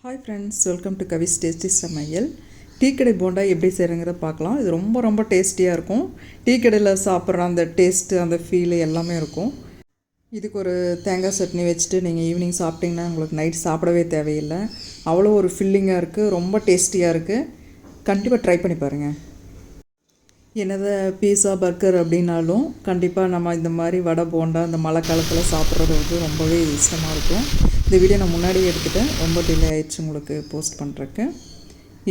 Hi friends, welcome to Swiss tasty சமையல். Tea கடை போண்டா எப்படி செய்கிறங்கிறத பார்க்கலாம். இது ரொம்ப ரொம்ப டேஸ்டியாக இருக்கும். டீ கடையில் சாப்பிட்ற அந்த டேஸ்ட்டு, அந்த ஃபீலு எல்லாமே இருக்கும். இதுக்கு ஒரு தேங்காய் சட்னி வச்சுட்டு நீங்கள் ஈவினிங் சாப்பிட்டிங்கன்னா உங்களுக்கு நைட் சாப்பிடவே தேவையில்லை. அவ்வளோ ஒரு ஃபில்லிங்காக இருக்குது, ரொம்ப டேஸ்டியாக இருக்குது. கண்டிப்பாக ட்ரை பண்ணி பாருங்கள். என்னதை பீஸா பர்கர் அப்படின்னாலும் கண்டிப்பாக நம்ம இந்த மாதிரி வடை போண்டா இந்த மழை காலத்தில் சாப்பிட்றது வந்து ரொம்பவே இஷ்டமாக இருக்கும். இந்த வீடியோ நான் முன்னாடியே எடுத்துகிட்டேன், ரொம்ப டிலே ஆகிடுச்சு உங்களுக்கு போஸ்ட் பண்ணுறக்கு.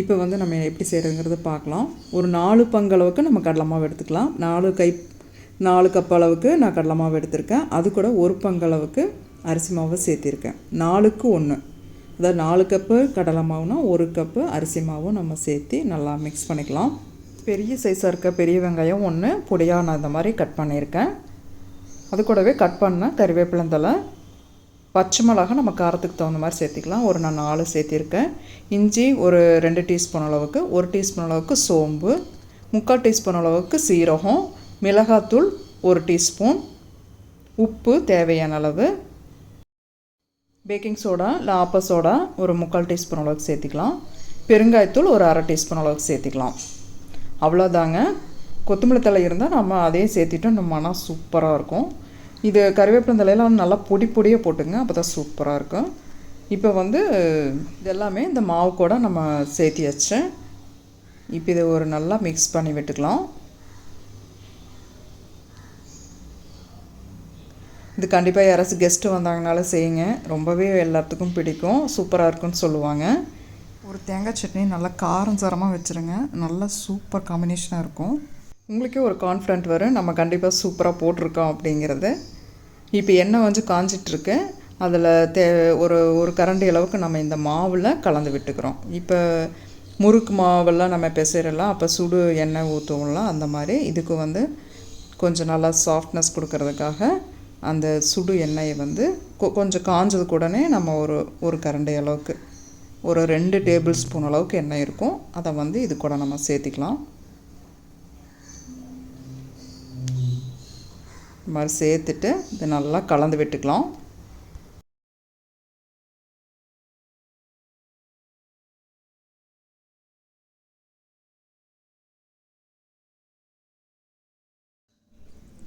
இப்போ வந்து நம்ம எப்படி செய்கிறதுங்கிறத பார்க்கலாம். ஒரு 4 பங்கு அளவுக்கு நம்ம கடலை மாவு எடுத்துக்கலாம். 4 கப் அளவுக்கு நான் கடலை மாவு எடுத்திருக்கேன். அது கூட 1 பங்கு அளவுக்கு அரிசி மாவை சேர்த்திருக்கேன். 4க்கு 1, அதாவது 4 கப்பு கடலை மாவுனா 1 கப்பு அரிசி மாவும் நம்ம சேர்த்து நல்லா மிக்ஸ் பண்ணிக்கலாம். பெரிய சைஸாக இருக்க பெரிய வெங்காயம் 1 பொடியாக நான் இந்த மாதிரி கட் பண்ணியிருக்கேன். அது கூடவே கட் பண்ண கறிவேப்பிலந்தலை, பச்சை மிளகா நம்ம காரத்துக்கு தகுந்த மாதிரி சேர்த்திக்கலாம். நான் 4 சேர்த்திருக்கேன். இஞ்சி ஒரு 2 டீஸ்பூன் அளவுக்கு, 1 டீஸ்பூன் அளவுக்கு சோம்பு, 3/4 டீஸ்பூன் அளவுக்கு சீரகம், மிளகாத்தூள் 1 டீஸ்பூன், உப்பு தேவையான அளவு, பேக்கிங் சோடா இல்லை ஆப்ப சோடா ஒரு 3/4 டீஸ்பூன் அளவுக்கு சேர்த்திக்கலாம். பெருங்காயத்தூள் ஒரு 1/2 டீஸ்பூன் அளவுக்கு சேர்த்திக்கலாம். அவ்வளோதாங்க. கொத்தமல்லி தழை இருந்தால் நம்ம அதையும் சேர்த்திட்டோம், நம்ம மனம் சூப்பராக இருக்கும். இது கறிவேப்பிலந்தலையெல்லாம் நல்லா பொடியாக போட்டுங்க, அப்போ தான் சூப்பராக இருக்கும். இப்போ வந்து இதெல்லாமே இந்த மாவு கூட நம்ம சேர்த்தியாச்சு. இப்போ இதை ஒரு நல்லா மிக்ஸ் பண்ணி விட்டுக்கலாம். இது கண்டிப்பாக யாராச்சும் கெஸ்ட்டு வந்தாங்கனாலும் செய்யுங்க, ரொம்பவே எல்லாத்துக்கும் பிடிக்கும், சூப்பராக இருக்குன்னு சொல்லுவாங்க. ஒரு தேங்காய் சட்னி நல்லா காரம் சாரமாக வச்சுருங்க, நல்லா சூப்பர் காம்பினேஷனாக இருக்கும். உங்களுக்கே ஒரு கான்ஃபிடென்ட் வரும், நம்ம கண்டிப்பாக சூப்பராக போட்டிருக்கோம் அப்படிங்கிறது. இப்போ எண்ணெய் வந்து காஞ்சிட்ருக்கு, அதில் ஒரு கரண்டி அளவுக்கு நம்ம இந்த மாவில் கலந்து விட்டுக்கிறோம். இப்போ முறுக்கு மாவெல்லாம் நம்ம பிசைறலாம், அப்போ சுடு எண்ணெய் ஊற்றுவோம்லாம், அந்த மாதிரி இதுக்கு வந்து கொஞ்சம் நல்லா சாஃப்ட்னஸ் கொடுக்கறதுக்காக அந்த சுடு எண்ணெயை வந்து கொஞ்சம் காஞ்சது கூடனே நம்ம ஒரு கரண்டி அளவுக்கு ஒரு 2 டேபிள் ஸ்பூன் அளவுக்கு எண்ணெய் இருக்கும், அதை வந்து இது கூட நம்ம சேர்த்திக்கலாம். இது மாதிரி சேர்த்துட்டு இதை நல்லா கலந்து விட்டுக்கலாம்.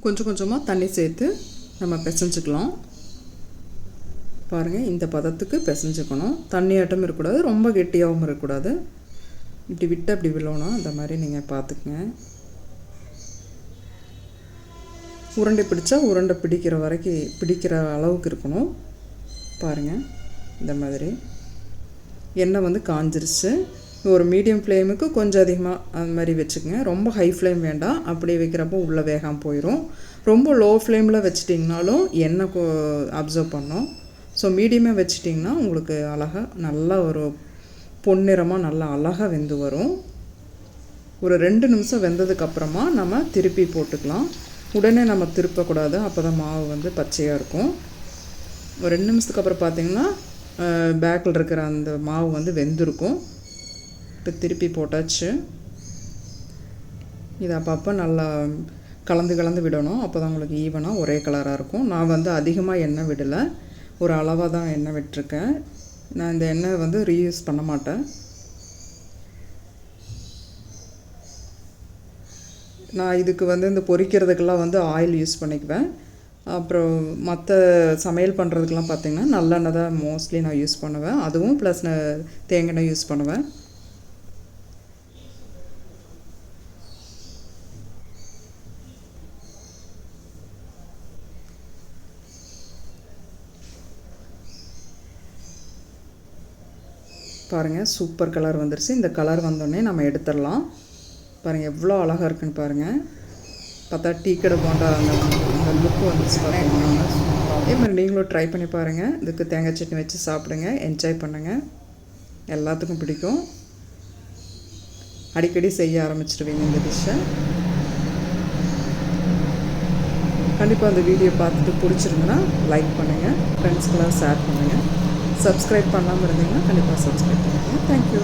கொஞ்சம் கொஞ்சமாக தண்ணி சேர்த்து நம்ம பிசைஞ்சுக்கலாம். பாருங்கள், இந்த பதத்துக்கு பிசைஞ்சுக்கணும். தண்ணியாட்டம் இருக்கக்கூடாது, ரொம்ப கெட்டியாகவும் இருக்கக்கூடாது. இப்படி விட்டு அப்படி விழணும், அந்த மாதிரி நீங்கள் பார்த்துக்குங்க. உருண்டை பிடிச்சா உருண்டை பிடிக்கிற அளவுக்கு இருக்கணும். பாருங்கள், இந்த மாதிரி எண்ணெய் வந்து காஞ்சிருச்சு. ஒரு மீடியம் ஃப்ளேமுக்கு கொஞ்சம் அதிகமாக அந்த மாதிரி வச்சுக்கோங்க. ரொம்ப ஹை ஃப்ளேம் வேண்டாம், அப்படி வைக்கிறப்போ உள்ளே வேகாமல் போயிடும். ரொம்ப லோ ஃப்ளேமில் வச்சிட்டிங்கனாலும் எண்ணெய் அப்சர்வ் பண்ணோம். ஸோ மீடியமாக வச்சிட்டிங்கன்னா உங்களுக்கு அழகாக நல்லா ஒரு பொன்னிறமாக நல்லா அழகாக வெந்து வரும். ஒரு 2 நிமிஷம் வெந்ததுக்கப்புறமா நம்ம திருப்பி போட்டுக்கலாம். உடனே நம்ம திருப்பக்கூடாது, அப்போ தான் மாவு வந்து பச்சையாக இருக்கும். ஒரு 2 நிமிஷத்துக்கு அப்புறம் பார்த்திங்கன்னா பேக்கில் இருக்கிற அந்த மாவு வந்து வெந்திருக்கும். இப்போ திருப்பி போட்டாச்சு. இது அப்பப்போ நல்லா கலந்து விடணும், அப்போ தான் உங்களுக்கு ஈவனாக ஒரே கலராக இருக்கும். நான் வந்து அதிகமாக எண்ணெய் விடலை, ஒரு அளவாக தான் எண்ணெய் விட்டுருக்கேன். நான் இந்த எண்ணெய் வந்து ரீயூஸ் பண்ண மாட்டேன். நான் இதுக்கு வந்து இந்த பொரிக்கிறதுக்கெல்லாம் வந்து ஆயில் யூஸ் பண்ணிக்குவேன். அப்புறம் மற்ற சமையல் பண்ணுறதுக்கெலாம் பார்த்திங்கன்னா நல்லெண்ணெய் தான் மோஸ்ட்லி நான் யூஸ் பண்ணுவேன். அதுவும் ப்ளஸ் நான் தேங்காய் எண்ணெய் யூஸ் பண்ணுவேன். பாருங்கள், சூப்பர் கலர் வந்துருச்சு. இந்த கலர் வந்தோடனே நம்ம எடுத்துடலாம். பாருங்கள் எவ்வளோ அழகாக இருக்குன்னு பாருங்கள். பார்த்தா டீ கடை போண்டா அந்த லுக்கு வந்துச்சு பார்த்தீங்கன்னா. அதே மாதிரி நீங்களும் ட்ரை பண்ணி பாருங்கள். இதுக்கு தேங்காய் சட்னி வச்சு சாப்பிடுங்க, என்ஜாய் பண்ணுங்கள், எல்லாத்துக்கும் பிடிக்கும். அடிக்கடி செய்ய ஆரம்பிச்சிடுவீங்க இந்த டிஷ்ஷை. கண்டிப்பாக அந்த வீடியோ பார்த்துட்டு பிடிச்சிருந்தனா லைக் பண்ணுங்கள், ஃப்ரெண்ட்ஸ்க்கெல்லாம் ஷேர் பண்ணுங்கள். சப்ஸ்கிரைப் பண்ணாமல் இருந்தீங்கன்னா கண்டிப்பாக சப்ஸ்கிரைப் பண்ணுங்கள். தேங்க்யூ.